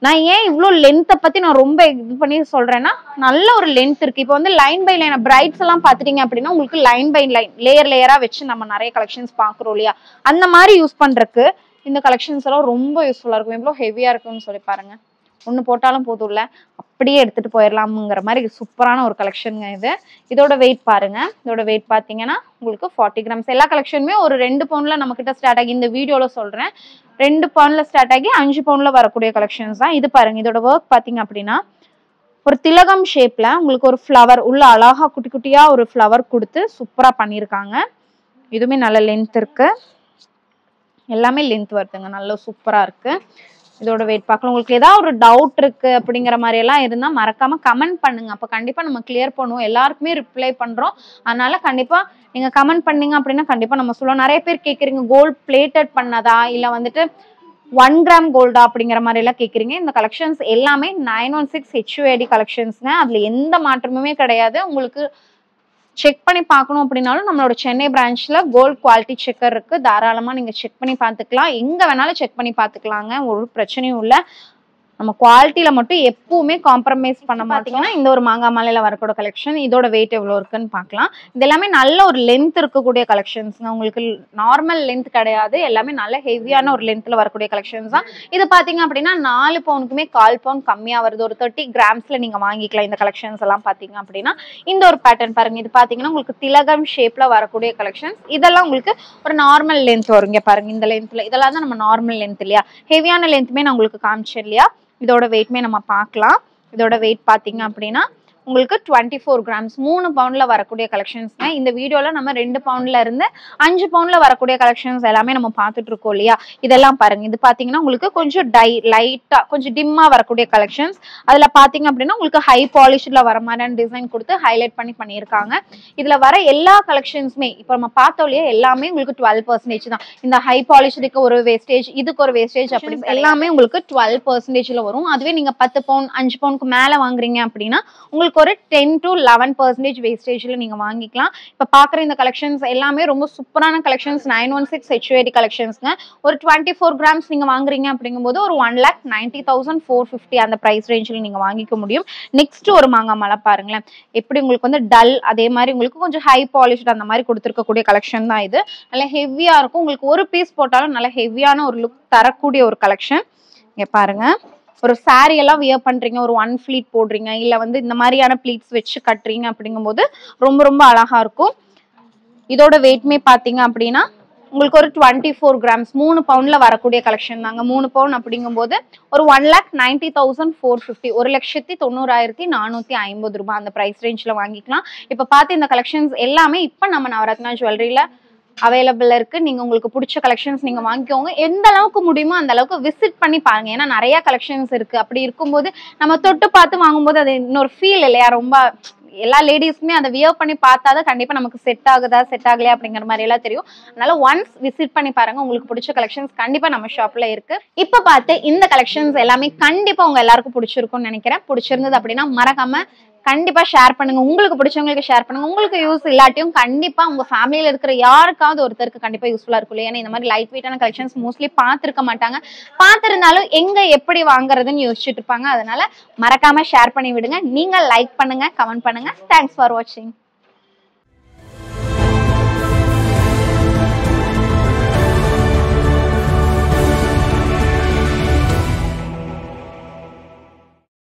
நான் ஏன் இவ்வளோ லென்த்தை பத்தி நான் ரொம்ப இது பண்ணி சொல்றேன்னா, நல்ல ஒரு லென்த் இருக்கு. இப்போ லைன் பை லைன் பிரைட்ஸ் எல்லாம் பாத்துட்டீங்க அப்படின்னா உங்களுக்கு லைன் பை லைன் லேயரா வச்சு நம்ம நிறைய கலெக்ஷன்ஸ் பாக்குறோம் இல்லையா? அந்த மாதிரி யூஸ் பண்றதுக்கு இந்த கலெக்ஷன்ஸ் எல்லாம் ரொம்ப யூஸ்ஃபுல்லா இருக்கும். எவ்வளவு ஹெவியா இருக்குன்னு சொல்லி பாருங்க. ஒன்று போட்டாலும் போதும்ல, அப்படியே எடுத்துட்டு போயிடலாம்ங்கிற மாதிரி சூப்பரான ஒரு கலெக்ஷனுங்க இது. இதோட வெயிட் பாருங்க. இதோட வெயிட் பார்த்தீங்கன்னா உங்களுக்கு 40 கிராம்ஸ். எல்லா கலெக்ஷனுமே ஒரு 2 பவுன்ல நம்ம கிட்ட ஸ்டார்ட் ஆகி, இந்த வீடியோல சொல்றேன் 2 பவுன்ல ஸ்டார்ட் ஆகி 5 பவுன்ல வரக்கூடிய கலெக்ஷன்ஸ் தான் இது. பாருங்க இதோட ஒர்க் பார்த்தீங்க அப்படின்னா ஒரு திலகம் ஷேப்ல உங்களுக்கு ஒரு ஃப்ளவர் உள்ள அழகா குட்டி குட்டியா ஒரு ஃப்ளவர் கொடுத்து சூப்பரா பண்ணியிருக்காங்க. இதுவுமே நல்ல லென்த் இருக்கு, எல்லாமே லென்த் வருதுங்க, நல்ல சூப்பரா இருக்கு. இதோட வெயிட் பார்க்கலாம். உங்களுக்கு ஏதாவது ஒரு டவுட் இருக்கு அப்படிங்கிற மாதிரி எல்லாம் இருந்தா மறக்காம கமெண்ட் பண்ணுங்க. அப்ப கண்டிப்பா நம்ம கிளியர் பண்ணுவோம். எல்லாருக்குமே ரிப்ளை பண்றோம். அதனால கண்டிப்பா நீங்க கமெண்ட் பண்ணீங்க அப்படின்னா கண்டிப்பா நம்ம சொல்லுவோம். நிறைய பேர் கேக்குறீங்க கோல்ட் பிளேட்டட் பண்ணதா இல்ல வந்துட்டு 1 கிராம் கோல்டா அப்படிங்கிற மாதிரி எல்லாம் கேக்குறீங்க. இந்த கலெக்ஷன்ஸ் எல்லாமே 916 HUID கலெக்ஷன்ஸ்ங்க. அதுல எந்த மாற்றமுமே கிடையாது. உங்களுக்கு செக் பண்ணி பார்க்கணும் அப்படின்னாலும் நம்மளோட சென்னை பிரான்ச்ல கோல்ட் குவாலிட்டி செக்கர் இருக்கு. தாராளமா நீங்க செக் பண்ணி பார்த்துக்கலாம். எங்க வேணாலும் செக் பண்ணி பார்த்துக்கலாங்க, ஒரு பிரச்சனையும் இல்லை. நம்ம குவாலிட்டியில மட்டும் எப்பவுமே காம்ப்ரமைஸ் பண்ண மாட்டீங்கன்னா இந்த ஒரு மாங்காய் மாலையில வரக்கூடிய கலெக்ஷன். இதோட வெயிட் எவ்வளவு இருக்குன்னு பார்க்கலாம். இது எல்லாமே நல்ல ஒரு லென்த் இருக்கக்கூடிய கலெக்ஷன்ஸ்ங்க. உங்களுக்கு நார்மல் லென்த் கிடையாது, எல்லாமே நல்ல ஹெவியான ஒரு லென்த்ல வரக்கூடிய கலெக்ஷன்ஸ் தான். இது பாத்தீங்க அப்படின்னா 4 பவுனுக்குமே 1/4 பவுன் கம்மியா வருது. ஒரு 30 கிராம்ஸ்ல நீங்க வாங்கிக்கலாம் இந்த கலெக்ஷன்ஸ் எல்லாம். பாத்தீங்க அப்படின்னா இந்த ஒரு பேட்டர்ன் பாருங்க. இது பாத்தீங்கன்னா உங்களுக்கு திலகம் ஷேப்ல வரக்கூடிய கலெக்ஷன்ஸ். இதெல்லாம் உங்களுக்கு ஒரு நார்மல் லென்த் வரும். இங்க பாருங்க இந்த லென்த்ல இதெல்லாம் தான் நம்ம நார்மல் லென்த் இல்லையா. ஹெவியான லென்த்துமே நான் உங்களுக்கு காமிச்சேன் இல்லையா. இதோட வெயிட்மே நம்ம பார்க்கலாம். இதோட வெயிட் பார்த்தீங்க அப்படின்னா உங்களுக்கு 24 கிராம்ஸ் 3 பவுண்ட்ல வரக்கூடிய கலெக்ஷன்ஸ்ங்க. இந்த வீடியோல நம்ம 2 பவுண்ட்ல இருந்து 5 பவுண்ட்ல வரக்கூடிய கலெக்ஷன்ஸ் எல்லாமே நம்ம பார்த்துட்டு இருக்கோம் இல்லையா. இதெல்லாம் பாருங்க. இது பாத்தீங்கன்னா உங்களுக்கு கொஞ்சம் லைட்டா கொஞ்சம் டிம்மா வரக்கூடிய கலெக்ஷன்ஸ். அதுல பாத்தீங்க அப்படின்னா உங்களுக்கு ஹை பாலிஷ்ல வர மாதிரியான டிசைன் கொடுத்து ஹைலைட் பண்ணியிருக்காங்க. இதுல வர எல்லா கலெக்ஷன்ஸுமே இப்போ நம்ம பார்த்தோம் இல்லையா, எல்லாமே உங்களுக்கு 12% தான். இந்த ஹை பாலிஷ்க்கு ஒரு வேஸ்டேஜ், இதுக்கு ஒரு வேஸ்டேஜ், அப்படி எல்லாமே உங்களுக்கு 12%ல வரும். அதுவே நீங்க 10 பவுண்ட் 5 பவுனுக்கு மேல வாங்குறீங்க அப்படின்னா உங்களுக்கு ஒரு 10 to 11% வேஸ்டேஜ்ல நீங்க வாங்கிக்கலாம். இப்ப பாக்குற இந்த கலெக்ஷன்ஸ் எல்லாமே ரொம்ப சூப்பரான கலெக்ஷன்ஸ். 916 HUID கலெக்ஷன்ஸ்ங்க. ஒரு 24 கிராம்ஸ் நீங்க வாங்குறீங்க அப்படிங்கும்போது ஒரு 1,90,450 அந்த பிரைஸ் ரேஞ்சில் நீங்க வாங்கிக்க முடியும். நெக்ஸ்ட் ஒரு மாங்காய் மாலை பாருங்களேன். எப்படி உங்களுக்கு வந்து டல், அதே மாதிரி உங்களுக்கு கொஞ்சம் ஹை பாலிஷ்ட் அந்த மாதிரி கொடுத்துருக்கக்கூடிய கலெக்ஷன் தான் இது. நல்ல ஹெவியா இருக்கும். உங்களுக்கு ஒரு பீஸ் போட்டாலும் நல்ல ஹெவியான ஒரு லுக் தரக்கூடிய ஒரு கலெக்ஷன். இங்க பாருங்க, ஒரு சாரி எல்லாம் வியர் பண்றீங்க, ஒரு 1 ஃபிளீட் போடுறீங்க, இல்ல வந்து இந்த மாதிரியான பிளீட்ஸ் வச்சு கட்டுறீங்க அப்படிங்கும்போது ரொம்ப ரொம்ப அழகா இருக்கும். இதோட வெயிட்மே பாத்தீங்க அப்படின்னா உங்களுக்கு ஒரு 24 கிராம்ஸ் 3 பவுண்ட்ல வரக்கூடிய கலெக்ஷன் தாங்க. 3 பவுண்ட் அப்படிங்கும்போது ஒரு 1,90,450 1,90,450 ரூபாய் அந்த பிரைஸ் ரேஞ்ச்ல வாங்கிக்கலாம். இப்ப பார்த்து இந்த கலெக்ஷன்ஸ் எல்லாமே இப்ப நம்ம நவரத்னா ஜுவல்லரியில அவைலபிள் இருக்கு. நீங்க உங்களுக்கு பிடிச்ச கலெக்ஷன்ஸ் நீங்க வாங்கிக்கோங்க. எந்த அளவுக்கு முடியுமோ அந்த அளவுக்கு விசிட் பண்ணி பாருங்க. ஏன்னா நிறைய கலெக்ஷன்ஸ் இருக்கு. அப்படி இருக்கும்போது நம்ம தொட்டு பார்த்து வாங்கும்போது அது இன்னொரு ஃபீல் இல்லையா. ரொம்ப எல்லா லேடிஸ்க்குமே அதை வியர் பண்ணி பார்த்தாதான் கண்டிப்பா நமக்கு செட் ஆகுதா செட் ஆகலையா அப்படிங்கிற மாதிரி எல்லாம் தெரியும். அதனால ஒன்ஸ் விசிட் பண்ணி பாருங்க. உங்களுக்கு பிடிச்ச கலெக்ஷன்ஸ் கண்டிப்பா நம்ம ஷாப்ல இருக்கு. இப்ப பார்த்து இந்த கலெக்ஷன்ஸ் எல்லாமே கண்டிப்பா உங்க எல்லாருக்கும் பிடிச்சிருக்கும்னு நினைக்கிறேன். பிடிச்சிருந்தது அப்படின்னா மறக்காம கண்டிப்பா ஷேர் பண்ணுங்க. உங்களுக்கு பிடிச்சவங்களுக்கு ஷேர் பண்ணுங்க. உங்களுக்கு யூஸ் இல்லாட்டியும் கண்டிப்பா உங்க ஃபேமிலியில இருக்கிற யாருக்காவது ஒருத்தருக்கு கண்டிப்பா யூஸ்ஃபுல்லா இருக்கும். ஏன்னா இந்த மாதிரி லைட் வெயிட்டான கலெக்ஷன்ஸ் மோஸ்ட்லி பார்த்திருக்க மாட்டாங்க. பார்த்திருந்தாலும் எங்க எப்படி வாங்குறதுன்னு யோசிச்சுட்டு இருப்பாங்க. அதனால மறக்காம ஷேர் பண்ணி விடுங்க. நீங்க லைக் பண்ணுங்க, கமெண்ட் பண்ணுங்க. தேங்க்ஸ் ஃபார் வாட்சிங்.